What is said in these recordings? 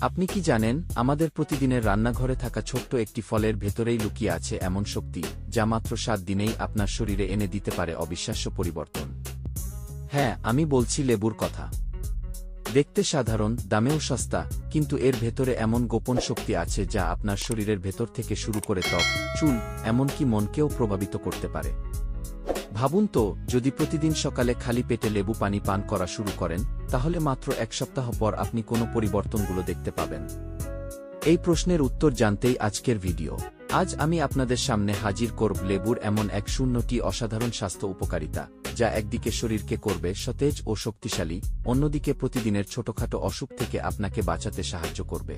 আপনি কি জানেন, আমাদের প্রতিদিনের রান্নাঘরে থাকা ছোট্ট একটি ফলের ভেতরেই লুকিয়ে আছে এমন শক্তি, যা মাত্র 7 দিনেই আপনার শরীরে এনে দিতে পারে অবিশ্বাস্য পরিবর্তন। হ্যাঁ, আমি বলছি লেবুর কথা। দেখতে সাধারণ, দামেও সস্তা, কিন্তু এর ভেতরে এমন গোপন শক্তি আছে যা আপনার শরীরের ভেতর থেকে শুরু করে ত্বক, চুল, এমনকি মনকেও প্রভাবিত করতে পারে। ভাবুন তো, যদি প্রতিদিন সকালে খালি পেটে লেবু পানি পান করা শুরু করেন, তাহলে মাত্র 1 সপ্তাহ পর আপনি কোনো পরিবর্তনগুলো দেখতে পাবেন। এই প্রশ্নের উত্তর জানতেই আজকের ভিডিও। আজ আমি আপনাদের সামনে হাজির করব লেবুর এমন 1টি অসাধারণ স্বাস্থ্য উপকারিতা, যা একদিকে শরীরকে করবে সতেজ ও শক্তিশালী, অন্যদিকে প্রতিদিনের ছোটখাটো অসুখ থেকে আপনাকে বাঁচাতে সাহায্য করবে।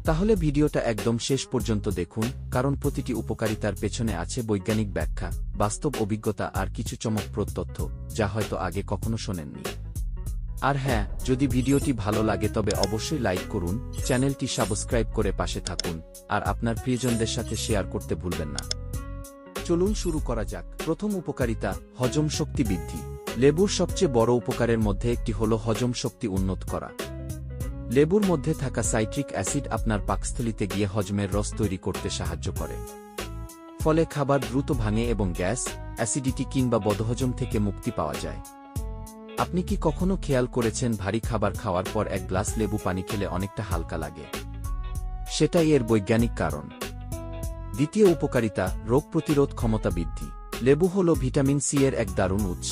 তাহলে ভিডিওটা একদম শেষ পর্যন্ত দেখুন, কারণ প্রতিটি উপকারিতার পেছনে আছে বৈজ্ঞানিক ব্যাখ্যা, বাস্তব অভিজ্ঞতা আর কিছু চমকপ্রদ তথ্য, যা হয়তো আগে কখনো শোনেননি। আর হ্যাঁ, যদি ভিডিওটি ভালো লাগে তবে অবশ্যই লাইক করুন, চ্যানেলটি সাবস্ক্রাইব করে পাশে থাকুন, আর আপনার প্রিয়জনদের সাথে শেয়ার করতে ভুলবেন না। চলুন শুরু করা যাক। প্রথম উপকারিতা, হজম শক্তি বৃদ্ধি। লেবুর সবচেয়ে বড় উপকারের মধ্যে একটি হল হজম শক্তি উন্নত করা। লেবুর মধ্যে থাকা সাইট্রিক অ্যাসিড আপনার পাকস্থলিতে গিয়ে হজমের রস তৈরি করতে সাহায্য করে। ফলে খাবার দ্রুত ভাঙে এবং গ্যাস, অ্যাসিডিটি কিংবা বদহজম থেকে মুক্তি পাওয়া যায়। আপনি কি কখনো খেয়াল করেছেন ভারী খাবার খাওয়ার পর 1 গ্লাস লেবু পানি খেলে অনেকটা হালকা লাগে? সেটাই এর বৈজ্ঞানিক কারণ। দ্বিতীয় উপকারিতা, রোগ প্রতিরোধ ক্ষমতা বৃদ্ধি। লেবু হল ভিটামিন সি এর এক দারুণ উৎস।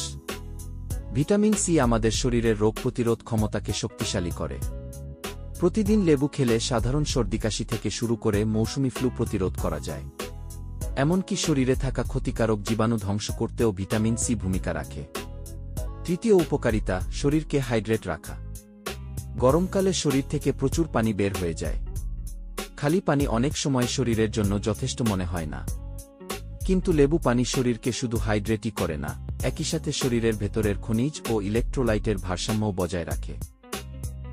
ভিটামিন সি আমাদের শরীরের রোগ প্রতিরোধ ক্ষমতাকে শক্তিশালী করে। প্রতিদিন লেবু খেলে সাধারণ সর্দিকাশি থেকে শুরু করে মৌসুমি ফ্লু প্রতিরোধ করা যায়। এমনকি শরীরে থাকা ক্ষতিকারক জীবাণু ধ্বংস করতেও ভিটামিন সি ভূমিকা রাখে। তৃতীয় উপকারিতা, শরীরকে হাইড্রেট রাখা। গরমকালে শরীর থেকে প্রচুর পানি বের হয়ে যায়। খালি পানি অনেক সময় শরীরের জন্য যথেষ্ট মনে হয় না। কিন্তু লেবু পানি শরীরকে শুধু হাইড্রেটই করে না, একই সাথে শরীরের ভেতরের খনিজ ও ইলেকট্রোলাইটের ভারসাম্যও বজায় রাখে।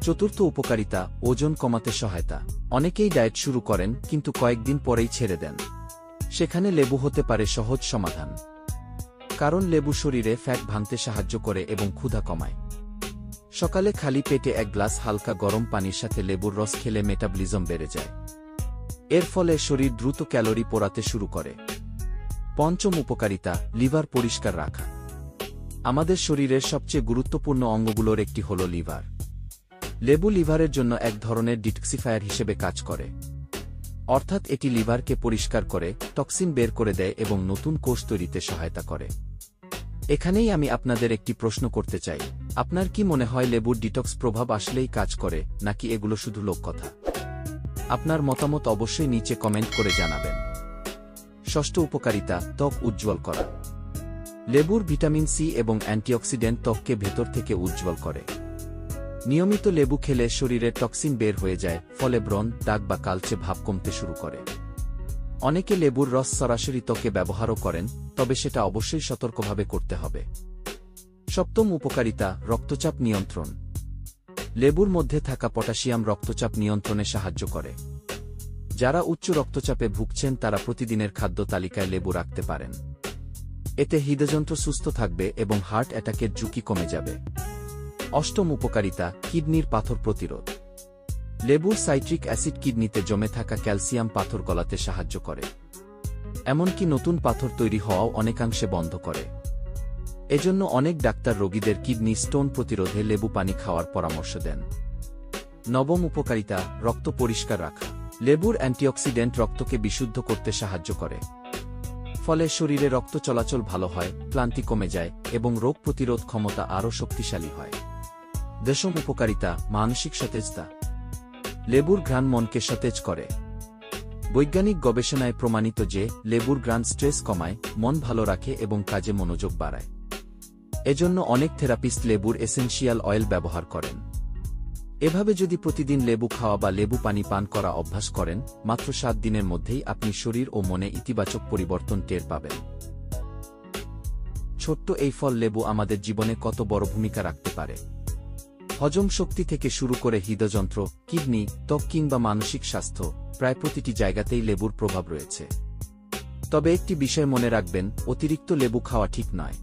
চতুর্থ উপকারিতা, ওজন কমাতে সহায়তা। অনেকেই ডায়েট শুরু করেন কিন্তু কয়েকদিন পরেই ছেড়ে দেন। সেখানে লেবু হতে পারে সহজ সমাধান। কারণ লেবু শরীরে ফ্যাট ভাঙতে সাহায্য করে এবং ক্ষুধা কমায়। সকালে খালি পেটে 1 গ্লাস হালকা গরম পানির সাথে লেবুর রস খেলে মেটাবলিজম বেড়ে যায়। এর ফলে শরীর দ্রুত ক্যালোরি পোড়াতে শুরু করে। পঞ্চম উপকারিতা, লিভার পরিষ্কার রাখা। আমাদের শরীরের সবচেয়ে গুরুত্বপূর্ণ অঙ্গগুলোর একটি হল লিভার। লেবু লিভারের জন্য এক ধরনের ডিটক্সিফায়ার হিসেবে কাজ করে। অর্থাৎ এটি লিভারকে পরিষ্কার করে, টক্সিন বের করে দেয় এবং নতুন কোষ তৈরিতে সহায়তা করে। এখানেই আমি আপনাদের একটি প্রশ্ন করতে চাই, আপনার কি মনে হয় লেবুর ডিটক্স প্রভাব আসলেই কাজ করে, নাকি এগুলো শুধু লোককথা? আপনার মতামত অবশ্যই নিচে কমেন্ট করে জানাবেন। ষষ্ঠ উপকারিতা, ত্বক উজ্জ্বল করা। লেবুর ভিটামিন সি এবং অ্যান্টিঅক্সিডেন্ট ত্বককে ভেতর থেকে উজ্জ্বল করে। নিয়মিত লেবু খেলে শরীরের টক্সিন বের হয়ে যায়, ফলে ব্রণ, দাগ বা কালচে ভাব কমতে শুরু করে। অনেকে লেবুর রস সরাসরি ত্বকে ব্যবহারও করেন, তবে সেটা অবশ্যই সতর্কভাবে করতে হবে। সপ্তম উপকারিতা, রক্তচাপ নিয়ন্ত্রণ। লেবুর মধ্যে থাকা পটাশিয়াম রক্তচাপ নিয়ন্ত্রণে সাহায্য করে। যারা উচ্চ রক্তচাপে ভুগছেন তারা প্রতিদিনের খাদ্য তালিকায় লেবু রাখতে পারেন। এতে হৃদযন্ত্র সুস্থ থাকবে এবং হার্ট অ্যাটাকের ঝুঁকি কমে যাবে। অষ্টম উপকারিতা, কিডনির পাথর প্রতিরোধ। লেবুর সাইট্রিক অ্যাসিড কিডনিতে জমে থাকা ক্যালসিয়াম পাথর গলাতে সাহায্য করে। এমনকি নতুন পাথর তৈরি হওয়াও অনেকাংশে বন্ধ করে। এজন্য অনেক ডাক্তার রোগীদের কিডনি স্টোন প্রতিরোধে লেবু পানি খাওয়ার পরামর্শ দেন। নবম উপকারিতা, রক্ত পরিষ্কার রাখা। লেবুর অ্যান্টিঅক্সিডেন্ট রক্তকে বিশুদ্ধ করতে সাহায্য করে। ফলে শরীরে রক্ত চলাচল ভালো হয়, ক্লান্তি কমে যায় এবং রোগ প্রতিরোধ ক্ষমতা আরও শক্তিশালী হয়। দশম উপকারিতা, মানসিক সতেজতা। লেবুর ঘ্রাণ মনকে সতেজ করে। বৈজ্ঞানিক গবেষণায় প্রমাণিত যে লেবুর ঘ্রাণ স্ট্রেস কমায়, মন ভালো রাখে এবং কাজে মনোযোগ বাড়ায়। এজন্য অনেক থেরাপিস্ট লেবুর এসেনশিয়াল অয়েল ব্যবহার করেন। এভাবে যদি প্রতিদিন লেবু খাওয়া বা লেবু পানি পান করা অভ্যাস করেন, মাত্র 7 দিনের মধ্যেই আপনি শরীর ও মনে ইতিবাচক পরিবর্তন টের পাবেন। ছোট্ট এই ফল লেবু আমাদের জীবনে কত বড় ভূমিকা রাখতে পারে। হজম শক্তি থেকে শুরু করে হৃদযন্ত্র, কিডনি, ত্বক কিংবা মানসিক স্বাস্থ্য, প্রায় প্রতিটি জায়গাতেই লেবুর প্রভাব রয়েছে। তবে একটি বিষয় মনে রাখবেন, অতিরিক্ত লেবু খাওয়া ঠিক নয়।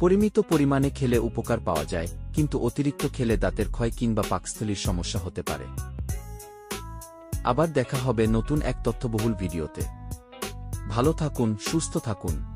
পরিমিত পরিমাণে খেলে উপকার পাওয়া যায়, কিন্তু অতিরিক্ত খেলে দাঁতের ক্ষয় কিংবা পাকস্থলীর সমস্যা হতে পারে। আবার দেখা হবে নতুন এক তথ্যবহুল ভিডিওতে। ভালো থাকুন, সুস্থ থাকুন।